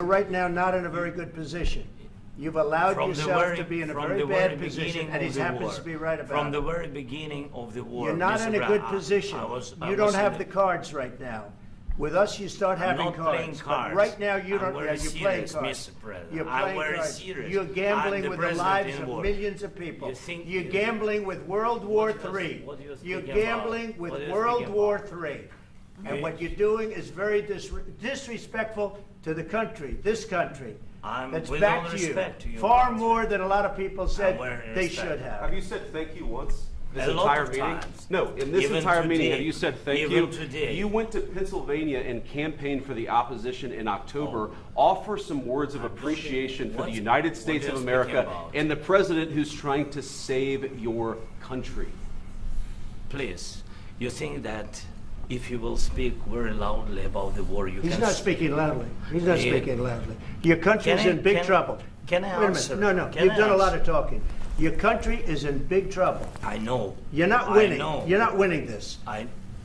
right now not in a very good position. You've allowed yourself to be in a very bad position, and he happens to be right about it. From the very beginning of the war, you're not in a good position. You don't have the cards right now. With us, you start having cards. But right now, you don't. Yeah, you're playing cards. You're playing cards. You're gambling with the lives of millions of people. You're gambling with World War III. You're gambling with World War III. And what you're doing is very disrespectful to the country, this country. That's back to you. Far more than a lot of people said they should have. Have you said thank you once? This A entire lot of meeting? Times. No, in this Even entire today. meeting, have you said thank Even you? today. You went to Pennsylvania and campaigned for the opposition in October. Offer some words of appreciation for the United States of America and the president who's trying to save your country. Please, you think that if you will speak very loudly about the war, you can... He's not speaking loudly. He's not speaking loudly. Your country's in big trouble. Can I answer? Wait a minute. No, you've done a lot of talking. Your country is in big trouble. I know. You're not winning. You're not winning this.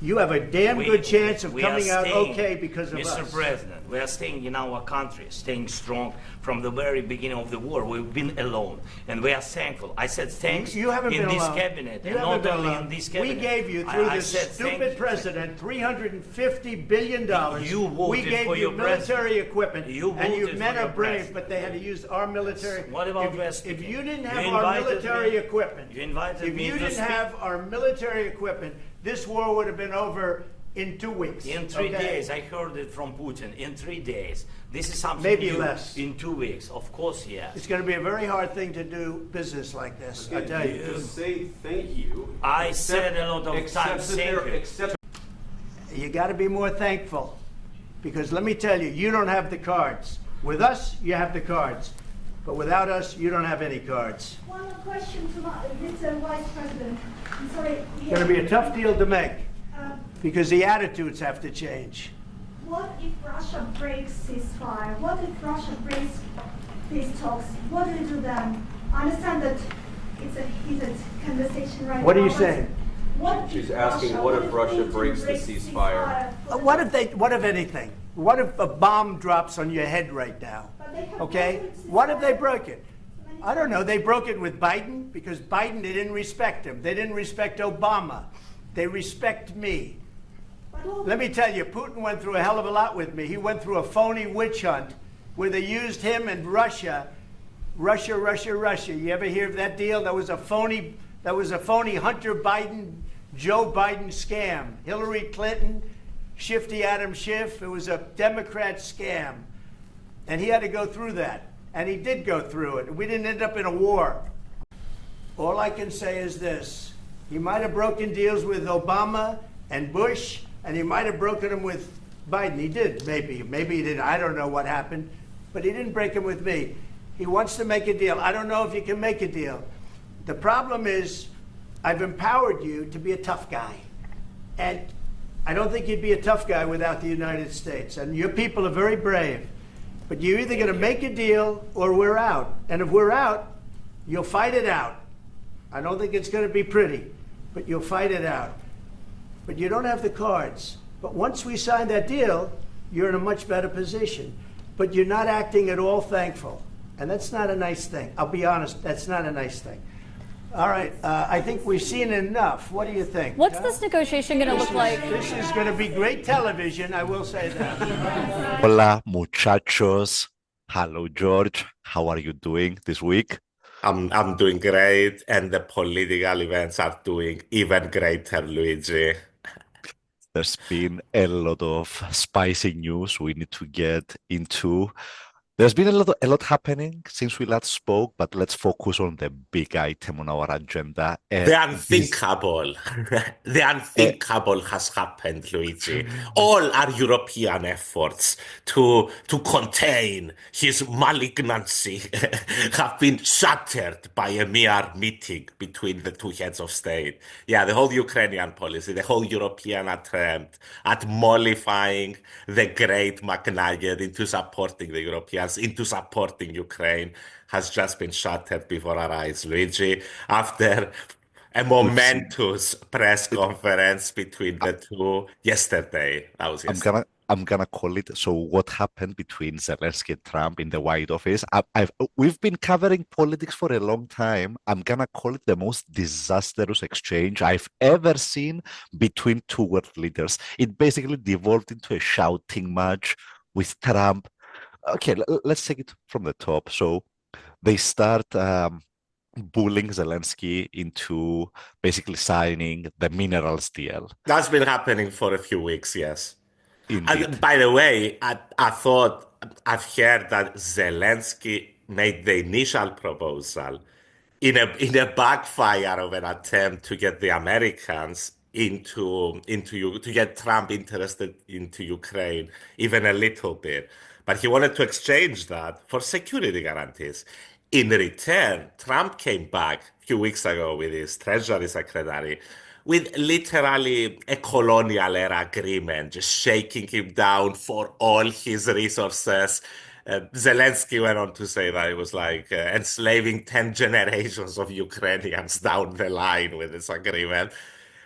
You have a damn good chance of coming out okay because of us. Mr. President, we are staying in our country, staying strong from the very beginning of the war. We've been alone, and we are thankful. I said thanks you haven't in been this alone. cabinet, you and not only alone. in this cabinet. We gave you, through this stupid president, $350 billion. You voted we gave for you your military equipment, and you voted men for are your brave, president. but they had to use our military. What about if you didn't have our military equipment, if you didn't have our military equipment, this war would have been over in 2 weeks. In 3 days, I heard it from Putin. In 3 days, this is something maybe new. less. In 2 weeks, of course, yes. It's going to be a very hard thing to do business like this. I tell you. To say thank you. I said a lot of times thank you. You got to be more thankful, because let me tell you, you don't have the cards. With us, you have the cards, but without us, you don't have any cards. One question to Mr. Vice President. I'm sorry. It's going to be a tough deal to make, because the attitudes have to change. What if Russia breaks ceasefire? What if Russia breaks peace talks? What do you do then? I understand that it's a heated conversation right now. What are you saying? She's asking, what if Russia breaks the ceasefire? What if anything? What if a bomb drops on your head right now? Okay? What if they broke it? I don't know. They broke it with Biden, because Biden, they didn't respect him. They didn't respect Obama. They respect me. Let me tell you, Putin went through a hell of a lot with me. He went through a phony witch hunt where they used him and Russia. Russia. You ever hear of that deal? That was a phony Hunter Biden, Joe Biden scam. Hillary Clinton, Shifty Adam Schiff. It was a Democrat scam. And he had to go through that. And he did go through it. We didn't end up in a war. All I can say is this. He might have broken deals with Obama and Bush, and he might have broken them with Biden. He did, maybe. Maybe he didn't. I don't know what happened. But he didn't break them with me. He wants to make a deal. I don't know if you can make a deal. The problem is, I've empowered you to be a tough guy. And I don't think you'd be a tough guy without the United States. And your people are very brave. But you're either going to make a deal or we're out. And if we're out, you'll fight it out. I don't think it's going to be pretty, but you'll fight it out. But you don't have the cards. But once we sign that deal, you're in a much better position. But you're not acting at all thankful. And that's not a nice thing. I'll be honest, that's not a nice thing. All right, I think we've seen enough. What do you think? What's this negotiation going to look like? This is going to be great television, I will say that. Hola, muchachos. Hello, George. How are you doing this week? I'm doing great, and the political events are doing even greater, Luigi. There's been a lot of spicy news we need to get into. There's been a lot happening since we last spoke, but let's focus on the big item on our agenda. The unthinkable. The unthinkable has happened, Luigi. All our European efforts to contain his malignancy have been shattered by a mere meeting between the two heads of state. Yeah, the whole Ukrainian policy, the whole European attempt at mollifying the great McNugget into supporting the Europeans, into supporting Ukraine, has just been shattered before our eyes, Luigi, after a momentous press conference between the two yesterday. That was yesterday. I'm gonna call it. So, what happened between Zelensky and Trump in the White Office? We've been covering politics for a long time. I'm gonna call it the most disastrous exchange I've ever seen between two world leaders. It basically devolved into a shouting match with Trump. Okay, let's take it from the top. So, they start bullying Zelensky into basically signing the minerals deal. That's been happening for a few weeks, yes. Indeed. And by the way, I thought I've heard that Zelensky made the initial proposal in a backfire of an attempt to get the Americans to get Trump interested into Ukraine even a little bit. But he wanted to exchange that for security guarantees. In return, Trump came back a few weeks ago with his Treasury Secretary with literally a colonial era agreement, just shaking him down for all his resources. Zelensky went on to say that it was like enslaving 10 generations of Ukrainians down the line with this agreement,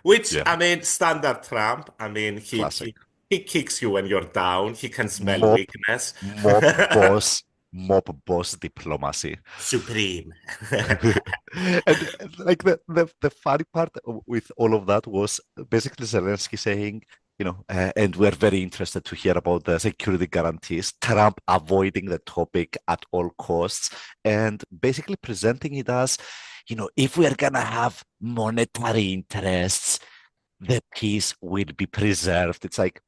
which, Yeah, I mean, standard Trump. I mean, classic. he kicks you when you're down. He can smell Mob, weakness. mob boss diplomacy. Supreme. And like the funny part with all of that was basically Zelensky saying, and we're very interested to hear about the security guarantees. Trump avoiding the topic at all costs and basically presenting it as, if we're gonna have monetary interests, the peace will be preserved. It's like,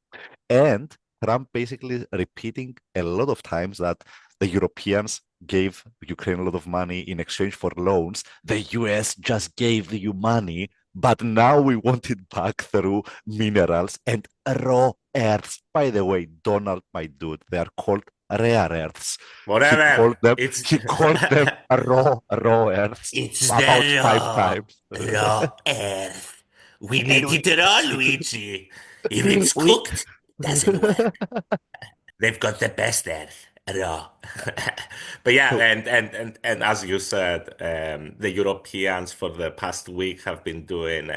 and Trump basically repeating a lot of times that the Europeans gave Ukraine a lot of money in exchange for loans. The US just gave you money, but now we want it back through minerals and raw earths. By the way, Donald, my dude, they are called rare earths. Whatever. He called them raw earths It's about the 5 times. raw earth. We And need it raw, Luigi. If it's cooked, doesn't work. They've got the best earth, raw. But yeah, and as you said, the Europeans for the past week have been doing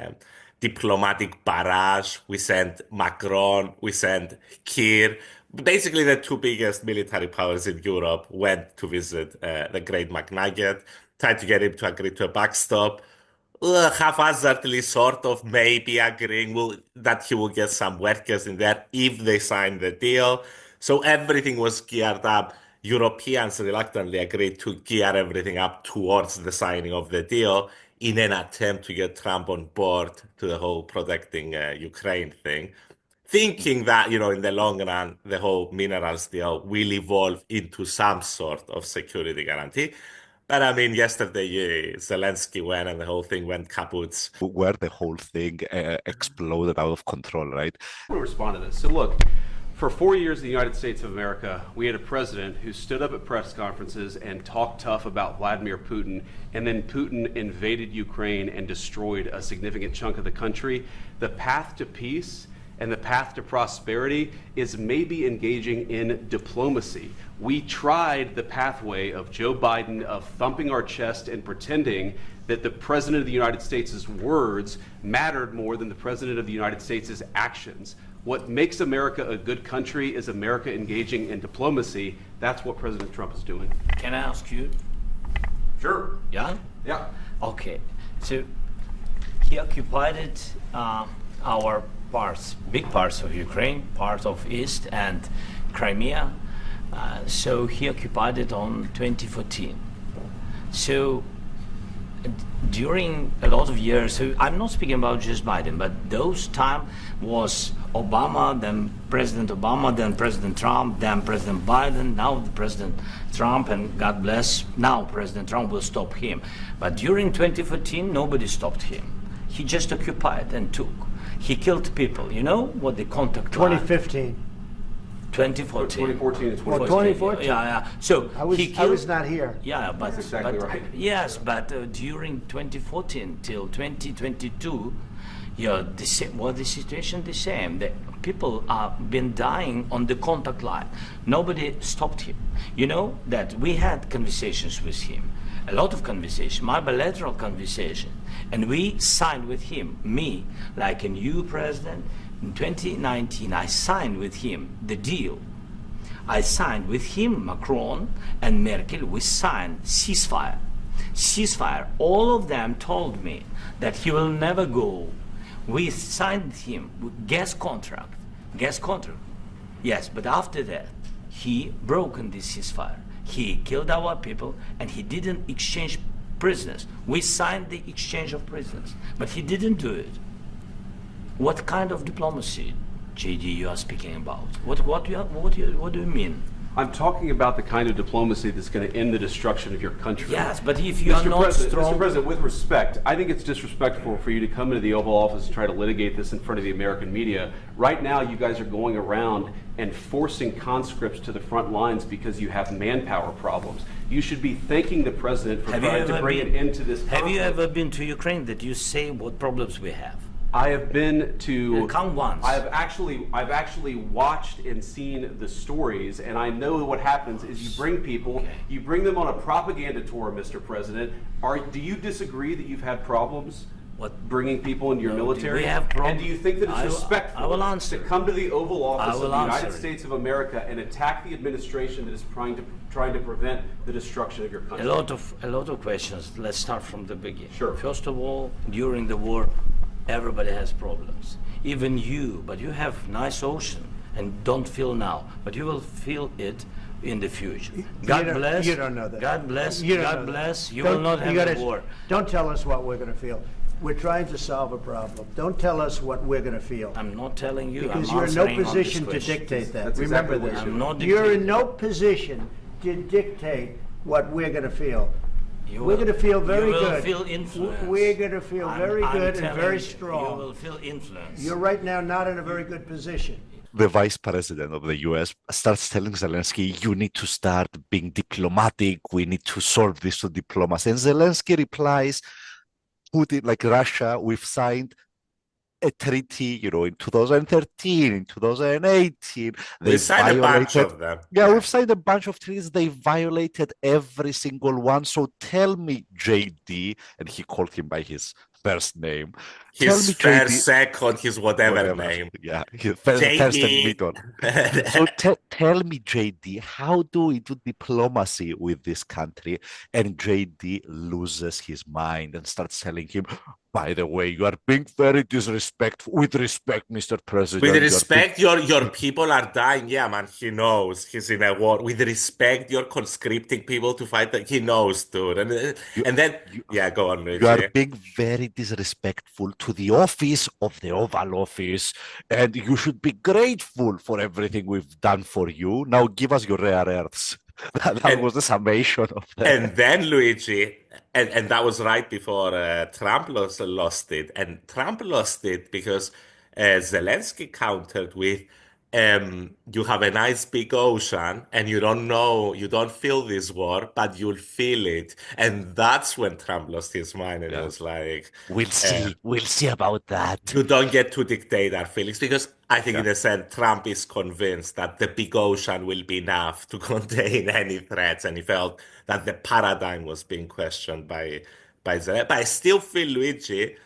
diplomatic barrage. We sent Macron, we sent Kir. Basically, the two biggest military powers in Europe went to visit the Great McNugget, tried to get him to agree to a backstop. Haphazardly, sort of, maybe agreeing that he will get some workers in there if they sign the deal. So everything was geared up. Europeans reluctantly agreed to gear everything up towards the signing of the deal in an attempt to get Trump on board to the whole protecting Ukraine thing, thinking that, in the long run, the whole minerals deal will evolve into some sort of security guarantee. But I mean, yesterday, Zelensky went and the whole thing went kaput. Where the whole thing exploded out of control, right? I want to respond to this. So look, for 4 years in the United States of America, we had a president who stood up at press conferences and talked tough about Vladimir Putin, and then Putin invaded Ukraine and destroyed a significant chunk of the country. The path to peace and the path to prosperity is maybe engaging in diplomacy. We tried the pathway of Joe Biden, of thumping our chest and pretending that the President of the United States' words mattered more than the President of the United States' actions. What makes America a good country is America engaging in diplomacy. That's what President Trump is doing. Can I ask you? Sure. Yeah? Yeah. Okay. So he occupied our parts, big parts of Ukraine, part of East and Crimea. So he occupied it on 2014. So during a lot of years, so I'm not speaking about just Biden, but those time was Obama, then President Obama, then President Trump, then President Biden, now President Trump, and God bless, now President Trump will stop him. But during 2014, nobody stopped him. He just occupied and took. He killed people. You know what the contact line? 2015. 2014. 2014 and 2014. 2014. Yeah. So I was, he killed, I was not here. Yeah, but That's exactly but, right. Yes, but during 2014 till 2022, the situation the same. The people have been dying on the contact line. Nobody stopped him. You know that we had conversations with him, a lot of conversation, my bilateral conversation, and we signed with him, me, like a new president, In 2019, I signed with him the deal. I signed with him, Macron and Merkel, we signed ceasefire. Ceasefire. All of them told me that he will never go. We signed him with gas contract. Gas contract. Yes, but after that, he broken this ceasefire. He killed our people and he didn't exchange prisoners. We signed the exchange of prisoners, but he didn't do it. What kind of diplomacy, JD, you are speaking about? What do you mean? I'm talking about the kind of diplomacy that's going to end the destruction of your country. Yes, but if you are not strong... Mr. President, with respect, I think it's disrespectful for you to come into the Oval Office and try to litigate this in front of the American media. Right now, you guys are going around and forcing conscripts to the front lines because you have manpower problems. You should be thanking the President for trying to bring an end to this conflict. Have you ever been to Ukraine that you say what problems we have? I have been to. Come once. I've actually watched and seen the stories, and I know what happens is you bring people, you bring them on a propaganda tour, Mr. President. Do you disagree that you've had problems? Bringing people into your military? We have and do you think that it's respectful to come to the Oval Office of the United States of America and attack the administration that is trying to prevent the destruction of your country? A lot of questions. Let's start from the beginning. Sure. First of all, during the war, everybody has problems. Even you, but you have nice ocean and don't feel now, but you will feel it in the future. God bless. You don't know that. God bless. You God bless. You will not have a war. Don't tell us what we're going to feel. We're trying to solve a problem. Don't tell us what we're going to feel. I'm not telling you. Because I'm you're in no answering on position this to question. dictate that. That's Remember exactly what this. I'm not You're in dictating. no position to dictate what we're going to feel. You We're will- going to feel very you will good. feel influence. We're going to feel very good and very You strong. will feel influence. You're right now not in a very good position. The vice president of the US starts telling Zelensky, you need to start being diplomatic. We need to solve this through diplomacy. And Zelensky replies, Putin, like Russia, we've signed a treaty, in 2013, in 2018. We signed a bunch of them. Yeah, we've signed a bunch of treaties. They violated every single one. So tell me, JD, and he called him by his first name. His JD, first, second, his whatever name. Yeah, his first and middle. So tell me, JD, how do we do diplomacy with this country? And JD loses his mind and starts telling him, by the way, you are being very disrespectful. With respect, Mr. President. With respect, your people are dying. Yeah, man, he knows. He's in a war. With respect, you're conscripting people to fight. He knows, dude. And then, go on, Luigi. You are being very disrespectful to the office of the Oval Office, and you should be grateful for everything we've done for you. Now give us your rare earths. That was the summation of that. And then Luigi, and that was right before Trump lost it. And Trump lost it because Zelensky countered with, you have a nice big ocean and you don't feel this war, but you'll feel it. And that's when Trump lost his mind and it was like, we'll see about that. You don't get to dictate our feelings because I think in a sense, Trump is convinced that the big ocean will be enough to contain any threats. And he felt that the paradigm was being questioned by Zelensky. But I still feel, Luigi,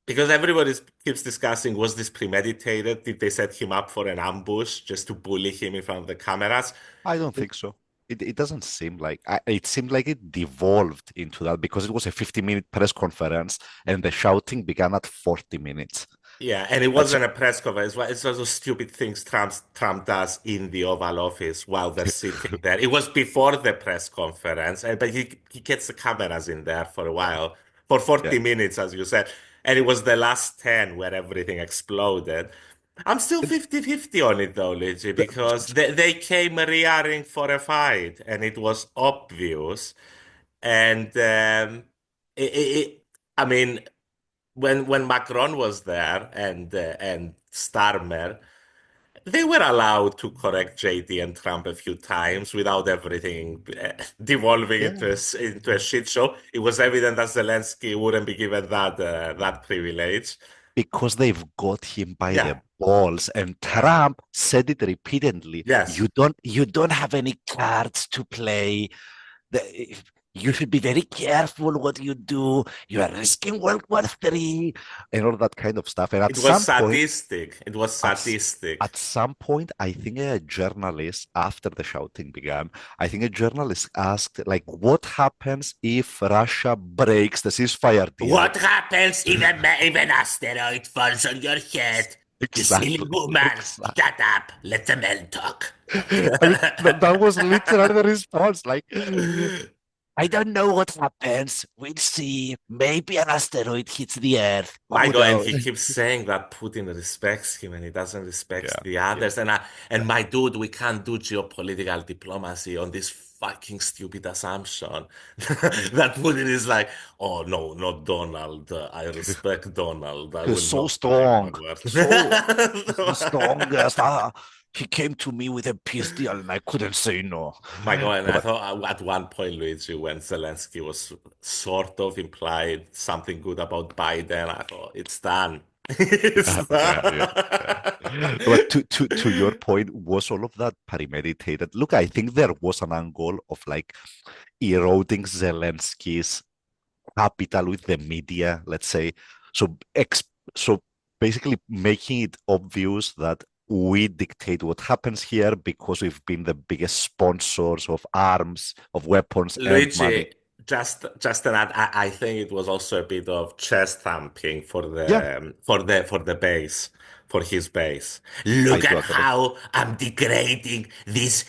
because everybody keeps discussing, was this premeditated? Did they set him up for an ambush just to bully him in front of the cameras? I don't think so. It doesn't seem like, it seemed like it devolved into that because it was a 50-minute press conference and the shouting began at 40 minutes. Yeah, and it wasn't a press conference. It's those stupid things Trump does in the Oval Office while they're sitting there. It was before the press conference, but he gets the cameras in there for a while, for 40 minutes, as you said. And it was the last 10 where everything exploded. I'm still 50-50 on it, though, Luigi, because they came rearing for a fight, and it was obvious. And I mean, when Macron was there and Starmer, they were allowed to correct JD and Trump a few times without everything devolving into a shit show. It was evident that Zelensky wouldn't be given that privilege. Because they've got him by the balls, and Trump said it repeatedly. Yes. You don't have any cards to play. you should be very careful what you do. You are risking World War III and all that kind of stuff. And It was sadistic. It was sadistic. at some point, I think a journalist, after the shouting began, I think a journalist asked, like, what happens if Russia breaks the ceasefire deal? What happens if an asteroid falls on your head? You silly Exactly. woman, Exactly. shut up. Let the men talk. I mean, that was literally the response. Like, I don't know what happens. We'll see. Maybe an asteroid hits the Earth. My Who God, and knows? he keeps saying that Putin respects him and he doesn't respect Yeah, the others. yeah. And my dude, we can't do geopolitical diplomacy on this fucking stupid assumption that Putin is like, oh no, not Donald. I respect Donald. I He's will so not break my strong. So he's the word. strongest. Ah, he came to me with a peace deal and I couldn't say no. My God, and No, I but thought at one point, Luigi, when Zelensky was sort of implied something good about Biden, I thought it's done. It's yeah, yeah, yeah. done. But to your point, was all of that premeditated? Look, I think there was an angle of like eroding Zelensky's capital with the media, let's say. So so basically making it obvious that we dictate what happens here because we've been the biggest sponsors of arms, of weapons and money. Luigi, just an add, I think it was also a bit of chest thumping for Yeah, the base, for his base. I Look do at agree. how I'm degrading this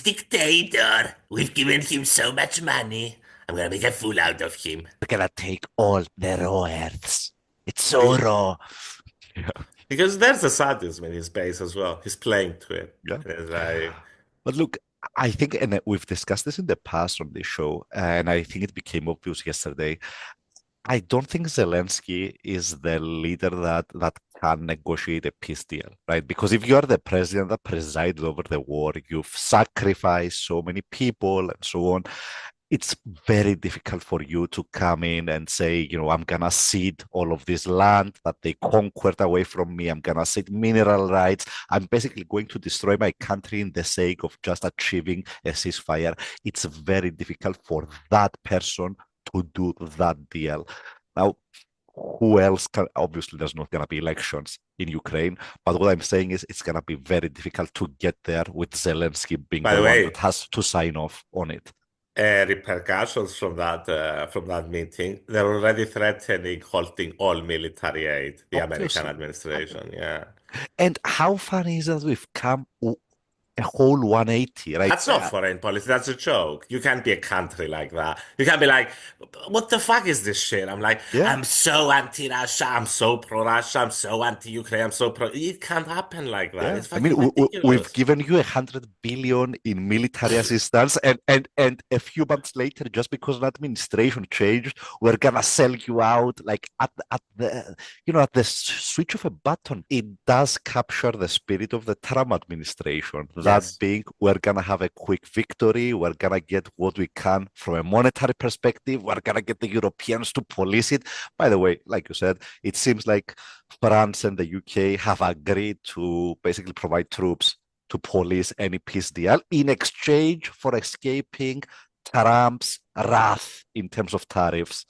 dictator. We've given him so much money. I'm gonna make a fool out of him. We're gonna take all the raw earths. It's so raw. Yeah, Because there's a sadism in his base as well. He's playing to it. yeah. It's like, But look, I think, and we've discussed this in the past on this show, and I think it became obvious yesterday. I don't think Zelensky is the leader that can negotiate a peace deal, right? Because if you are the president that presides over the war, you've sacrificed so many people and so on. It's very difficult for you to come in and say, I'm gonna cede all of this land that they conquered away from me. I'm gonna cede mineral rights. I'm basically going to destroy my country in the sake of just achieving a ceasefire. It's very difficult for that person to do that deal. Now, who else can? Obviously, there's not going to be elections in Ukraine, but what I'm saying is it's going to be very difficult to get there with Zelensky being by the the one that way, has to sign off on it. repercussions from that meeting. They're already threatening halting all military aid, the American Obviously. administration. Yeah. And how funny is that we've come a whole 180, right? That's not foreign policy. That's a joke. You can't be a country like that. You can't be like, what the fuck is this shit? I'm like, Yeah. I'm so anti-Russia. I'm so pro-Russia. I'm so anti-Ukraine. I'm so pro. It can't happen like that. Yeah, It's I mean, fucking we've ridiculous. given you 100 billion in military assistance, and a few months later, just because an administration changed, we're gonna sell you out like at the at the switch of a button. It does capture the spirit of the Trump administration. That Yes. being, we're gonna have a quick victory. We're gonna get what we can from a monetary perspective. We're gonna get the Europeans to police it. By the way, like you said, it seems like France and the UK have agreed to basically provide troops to police any peace deal in exchange for escaping Trump's wrath in terms of tariffs.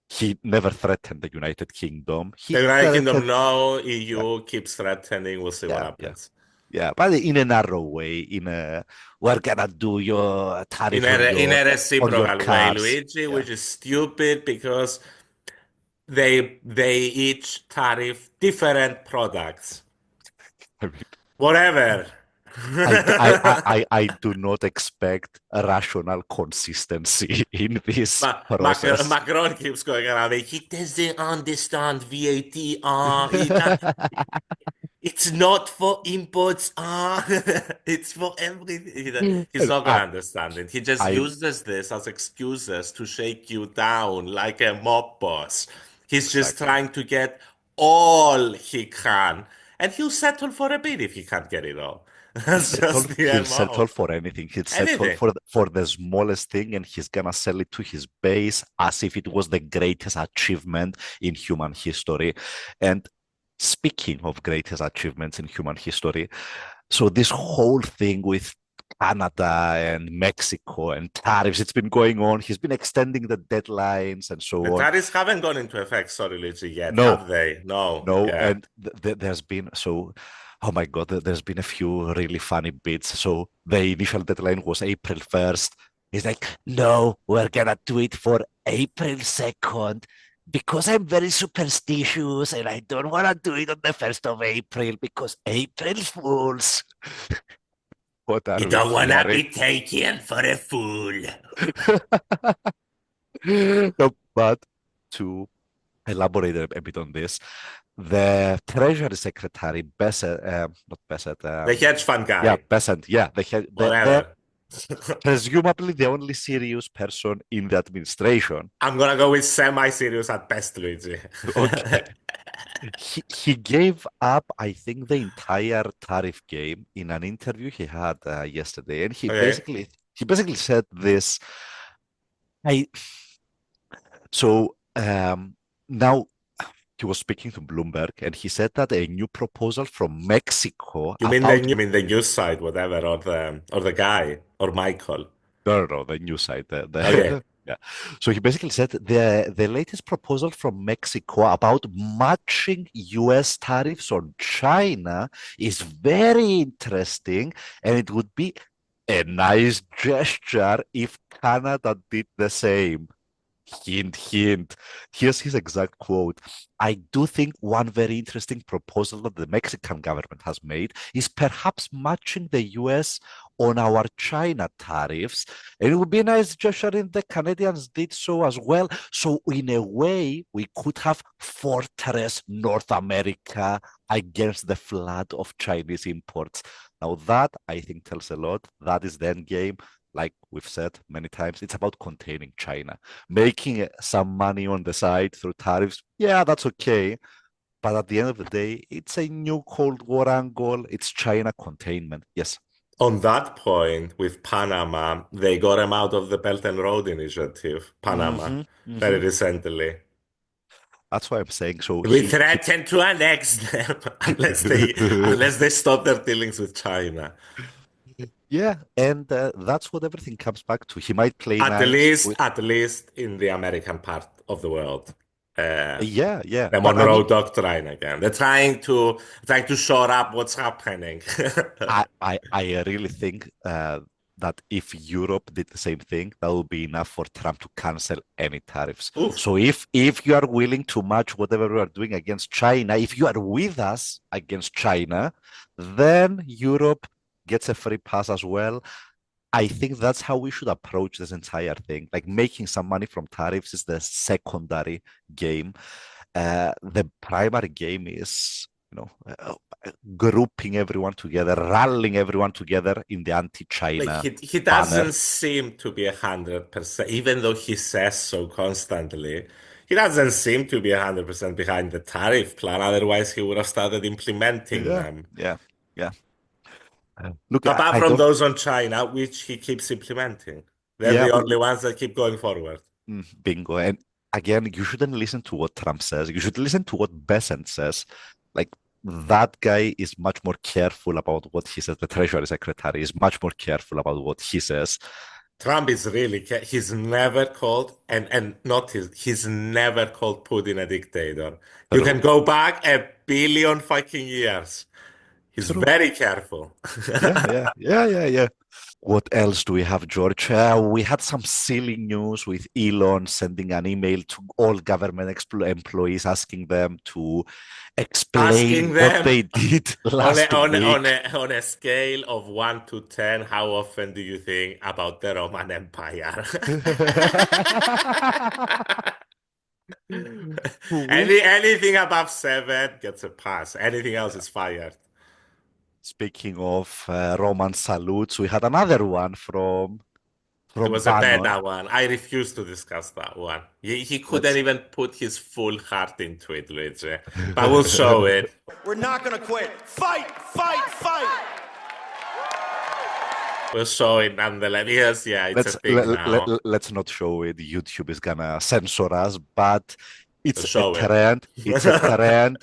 He never threatened the United Kingdom. He The United Kingdom, threatened, no. yeah, EU keeps threatening. We'll see what yeah, yeah, happens. yeah, but in a narrow way. We're gonna do your In tariff a on your reciprocal way, cars. Luigi, Yeah, which is stupid because they each tariff different products. I mean, Whatever. I do not expect a rational consistency in this process. Macron keeps going around. Like, he doesn't understand VAT. It's not for imports. It's for everything. He's not gonna I, understand it. He just I uses this as excuses to shake you down like a mob boss. He's just exactly. trying to get all he can, and he'll settle for a bit if he can't get it all. That's just the He'll settle MO. for anything. He'll settle Anything. for the smallest thing, and he's gonna sell it to his base as if it was the greatest achievement in human history. And speaking of greatest achievements in human history, so this whole thing with Canada and Mexico and tariffs. It's been going on. He's been extending the deadlines and so The on. tariffs haven't gone into effect, sorry, Luigi, yet, No. have they? No. No, Yeah. and there's been oh my God, there's been a few really funny bits. So the initial deadline was April 1st. He's like, no, we're gonna do it for April 2nd because I'm very superstitious and I don't want to do it on the 1st of April because April Fools. What are You we don't want to hearing? be taken for a fool. No, but to elaborate a bit on this, the Treasury Secretary, not Bessent, The hedge fund guy. yeah, Bessent, yeah, Whatever. presumably the only serious person in the administration. I'm going to go with semi-serious at best, Luigi. Okay. He gave up, I think, the entire tariff game in an interview he had yesterday, and he Okay. basically said this. Now he was speaking to Bloomberg, and he said that a new proposal from Mexico You mean the news side, whatever, or the guy, or Michael? No, the news side. Okay. Yeah. So he basically said the latest proposal from Mexico about matching US tariffs on China is very interesting, and it would be a nice gesture if Canada did the same. Hint, hint. Here's his exact quote. I do think one very interesting proposal that the Mexican government has made is perhaps matching the US on our China tariffs. And it would be a nice gesture if the Canadians did so as well. So in a way, we could have fortress North America against the flood of Chinese imports. Now that, I think, tells a lot. That is the end game. Like we've said many times, it's about containing China. Making some money on the side through tariffs, yeah, that's okay. But at the end of the day, it's a new Cold War angle. It's China containment. Yes. On that point, with Panama, they got him out of the Belt and Road Initiative, Panama, very recently. That's why I'm saying so. We threaten to annex them unless they stop their dealings with China. Yeah, and that's what everything comes back to. He might play At nice least in the American part of the world. Yeah. The But Monroe Doctrine again. They're trying to shore up what's happening. I really think that if Europe did the same thing, that would be enough for Trump to cancel any tariffs. Oof. So if you are willing to match whatever we are doing against China, if you are with us against China, then Europe gets a free pass as well. I think that's how we should approach this entire thing. Like making some money from tariffs is the secondary game. The primary game is, grouping everyone together, rallying everyone together in the anti-China. He doesn't seem to be 100%, even though he says so constantly. He doesn't seem to be 100% behind the tariff plan. Otherwise, he would have started implementing them. Yeah. Look, Apart from those on China, which he keeps implementing. They're the only ones that keep going forward. Bingo. And again, you shouldn't listen to what Trump says. You should listen to what Bessent says. Like, that guy is much more careful about what he says. The Treasury Secretary is much more careful about what he says. Trump is really, he's never called, he's never called Putin a dictator. True. You can go back a billion fucking years. He's very careful. Yeah. What else do we have, George? We had some silly news with Elon sending an email to all government employees asking them to explain what they did last week. On a scale of 1 to 10, how often do you think about the Roman Empire? Anything above 7 gets a pass. Anything else is fired. Speaking of Roman salutes, we had another one from It was Bannon. a better one. I refuse to discuss that one. He couldn't even put his full heart into it, Luigi. But we'll show it. We're not going to quit. Fight! We'll show it nonetheless. It's a thing now. Let's not show it. YouTube is gonna censor us, but it's We'll a trend. It's a trend.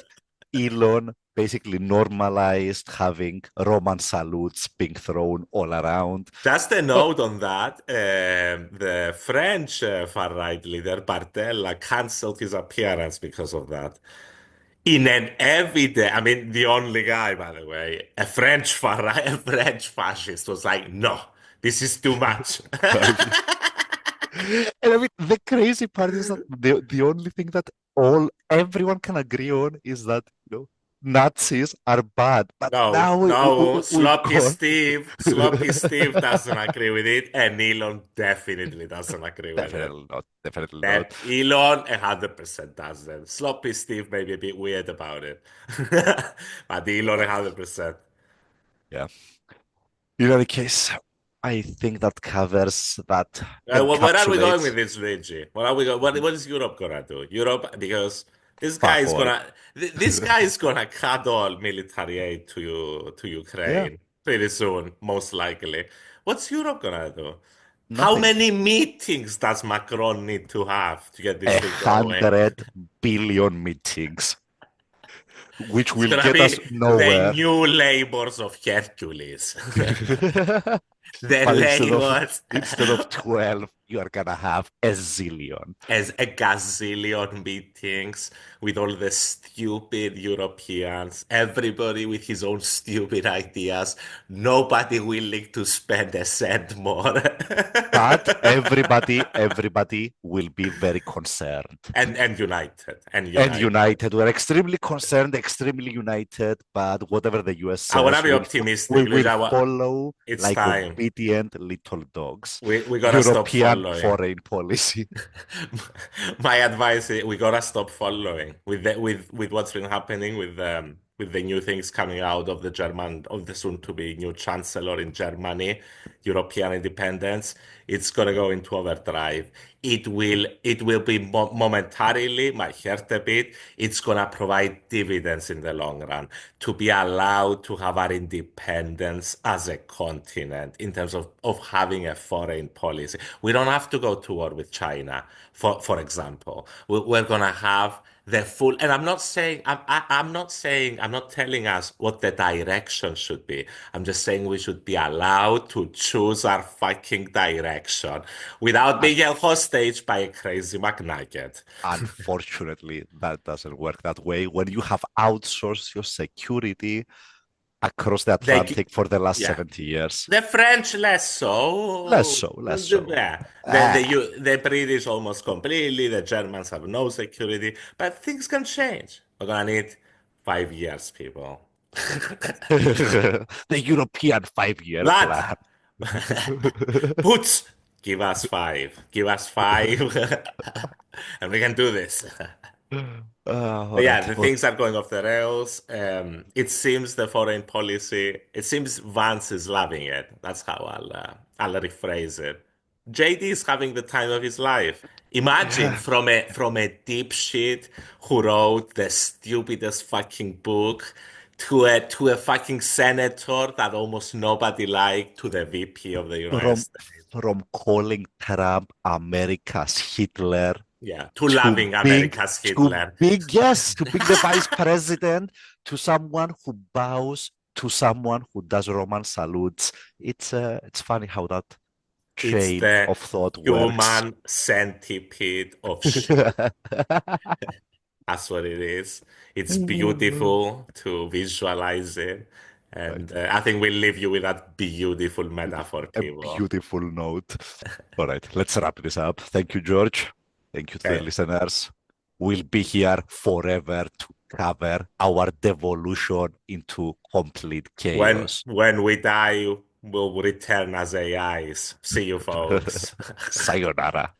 Elon basically normalized having Roman salutes being thrown all around. Just a note on that, the French far-right leader, Bartella, cancelled his appearance because of that. In an everyday, I mean, the only guy, by the way, a French far-right, a French fascist was like, no, this is too much. And I mean, the crazy part is that the only thing that everyone can agree on is that Nazis are bad. But No, now no, we've Sloppy gone. Steve doesn't agree with it, and Elon definitely doesn't agree with it. Definitely not. Definitely That not. Elon 100% doesn't. Sloppy Steve may be a bit weird about it, but Elon 100%. Yeah. In any case, I think that covers that, Where are we going with encapsulates this, Luigi? Where are we going? What is Europe gonna do? Europe, because this guy fuck is all. this guy is gonna cut all military aid to Yeah, Ukraine pretty soon, most likely. What's Europe gonna do? How nothing. many meetings does Macron need to have to get this thing going? 100 billion meetings, which It's will gonna get us be the nowhere. new labors of Hercules. The But labors. instead of 12, you are gonna have a zillion. As a gazillion meetings with all the stupid Europeans, everybody with his own stupid ideas, nobody willing to spend a cent more. But everybody will be very concerned. And united. And And united. united. We're extremely concerned, extremely united, but whatever the US I wanna says, be optimistic, we Luis. will follow It's like time. obedient little dogs. We gotta stop European following. foreign policy. My advice is we gotta stop following with what's been happening with the new things coming out of the soon to be new chancellor in Germany, European independence. It's gonna go into overdrive. It will be momentarily, might hurt a bit. It's gonna provide dividends in the long run to be allowed to have our independence as a continent in terms of having a foreign policy. We don't have to go to war with China, for example. We're gonna have the full, and I'm not saying, I'm not telling us what the direction should be. I'm just saying we should be allowed to choose our fucking direction without being held hostage by a crazy McNugget. Unfortunately, that doesn't work that way. When you have outsourced your security across the They, Atlantic for the last yeah. 70 years. The French less so. Less so. Yeah. The British almost completely. The Germans have no security. But things can change. We're gonna need 5 years, people. The European 5-year Lad, plan. Putz, give us 5. Give us 5. And we can do this. But yeah, the things are going off the rails. It seems the foreign policy, it seems Vance is loving it. That's how I'll rephrase it. JD is having the time of his life. Imagine from a dipshit who wrote the stupidest fucking book to a fucking senator that almost nobody liked to the VP of the United States. From calling Trump America's Hitler. Yeah, to loving America's Hitler. To being the vice president, to someone who bows to someone who does Roman salutes. It's funny how that chain of thought works. Human centipede of shit. That's what it is. It's beautiful to visualize it. And I think we'll leave you with that beautiful metaphor, people. A beautiful note. All right, let's wrap this up. Thank you, George. Thank you to the listeners. We'll be here forever to cover our devolution into complete chaos. When we die, we'll return as AIs. See you, folks. Sayonara.